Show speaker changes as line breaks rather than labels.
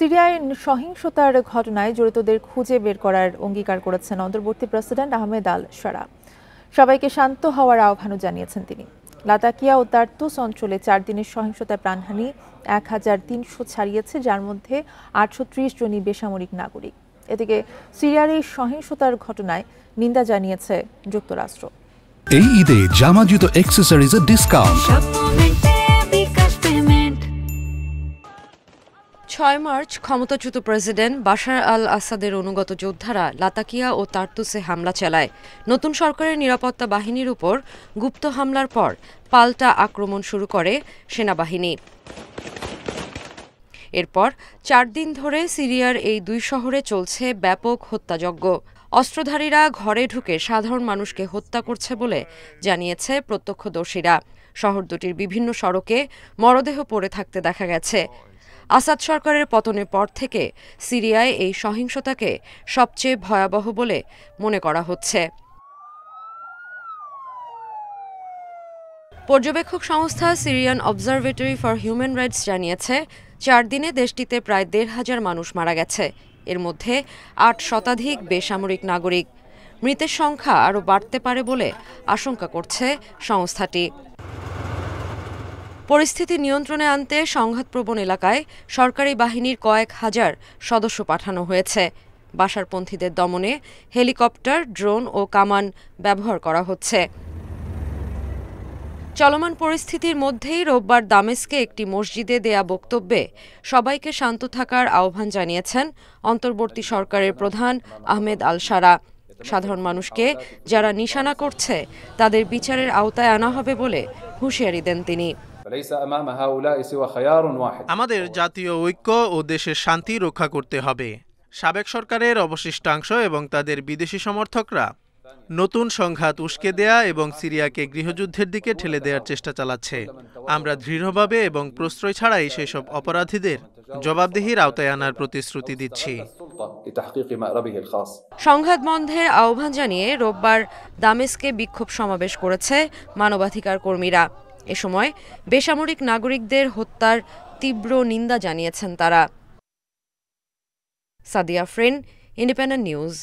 সিরিয়ায় সহিংসতার ঘটনায় জড়িতদের খুঁজে বের করার অঙ্গীকার করেছেন অন্তর্বর্তী প্রেসিডেন্ট আহমেদ আল শারা। সবাইকে শান্ত হওয়ার আহ্বানও জানিয়েছেন তিনি। লাতাকিয়া ও তার্তুস অঞ্চলে 4 দিনের সহিংসতায় প্রাণহানি 1300 ছাড়িয়েছে, যার মধ্যে 830 জনই বেসামরিক নাগরিক। এদিকে সিরিয়ার এই সহিংসতার ঘটনায় নিন্দা জানিয়েছে যুক্তরাষ্ট্র।
এই ঈদে জামা জুতো অ্যাকসেসরিজের ডিসকাউন্ট।
6 মার্চ ক্ষমতাচ্যুত প্রেসিডেন্ট বাশার আল আসাদের অনুগত যোদ্ধারা লাতাকিয়া ও তার্তুসে হামলা চালায়। নতুন সরকারের নিরাপত্তা বাহিনীর উপর গুপ্ত হামলার পর পাল্টা আক্রমণ শুরু করে সেনাবাহিনী। এরপর 4 দিন ধরে সিরিয়ার এই 2 শহরে চলছে ব্যাপক হত্যাযজ্ঞ। অস্ত্রধারীরা ঘরে ঢুকে সাধারণ মানুষকে হত্যা করছে বলে জানিয়েছে প্রত্যক্ষদর্শীরা। শহর দুটির বিভিন্ন সড়কে মরদেহ পড়ে থাকতে দেখা গেছে। আসাদ সরকারের পতনের পর থেকে সিরিয়ায় এই সহিংসতাকে সবচেয়ে ভয়াবহ বলে মনে করা হচ্ছে। পর্যবেক্ষক সংস্থা Syrian observatory for human rights জানিয়েছে 4 দিনে দেশটিতে প্রায় 1,500 মানুষ মারা গেছে। এর মধ্যে 8 শতাধিক বেসামরিক নাগরিক। মৃতের সংখ্যা আরও বাড়তে পারে বলে আশঙ্কা করছে সংস্থাটি। পরিস্থিতি নিয়ন্ত্রণে আনতে সংঘাতপ্রবণ এলাকায় সরকারি বাহিনীর কয়েক হাজার সদস্য পাঠানো হয়েছে। বাশারপন্থীদের দমনে হেলিকপ্টার, ড্রোন ও কামান ব্যবহার করা হচ্ছে। চলমান পরিস্থিতির মধ্যেই রোববার দামেস্কে একটি মসজিদে দেয়া বক্তব্যে সবাইকে শান্ত থাকার আহ্বান জানিয়েছেন অন্তর্বর্তী সরকারের প্রধান আহমেদ আল শারা। সাধারণ মানুষকে যারা নিশানা করছে তাদের বিচারের আওতায় আনা হবে বলে হুঁশিয়ারি দেন তিনি।
আমাদের জাতীয় ঐক্য ও দেশের শান্তি রক্ষা করতে হবে। সাবেক সরকারের অবশিষ্টাংশ এবং তাদের বিদেশি সমর্থকরা নতুন সংঘাত উস্কে দেয়া এবং সিরিয়াকে গৃহযুদ্ধের দিকে ঠেলে দেওয়ার চেষ্টা চালাচ্ছে। আমরা দৃঢ়ভাবে এবং প্রশ্রয় ছাড়াই সেসব অপরাধীদের জবাবদিহির আওতায় আনার প্রতিশ্রুতি দিচ্ছি।
সংঘাত বন্ধের আহ্বান জানিয়ে রোববার দামেস্কে বিক্ষোভ সমাবেশ করেছে মানবাধিকার কর্মীরা। এ সময় বেসামরিক নাগরিকদের হত্যার তীব্র নিন্দা জানিয়েছেন তারা। Sadia Afrin, independent news.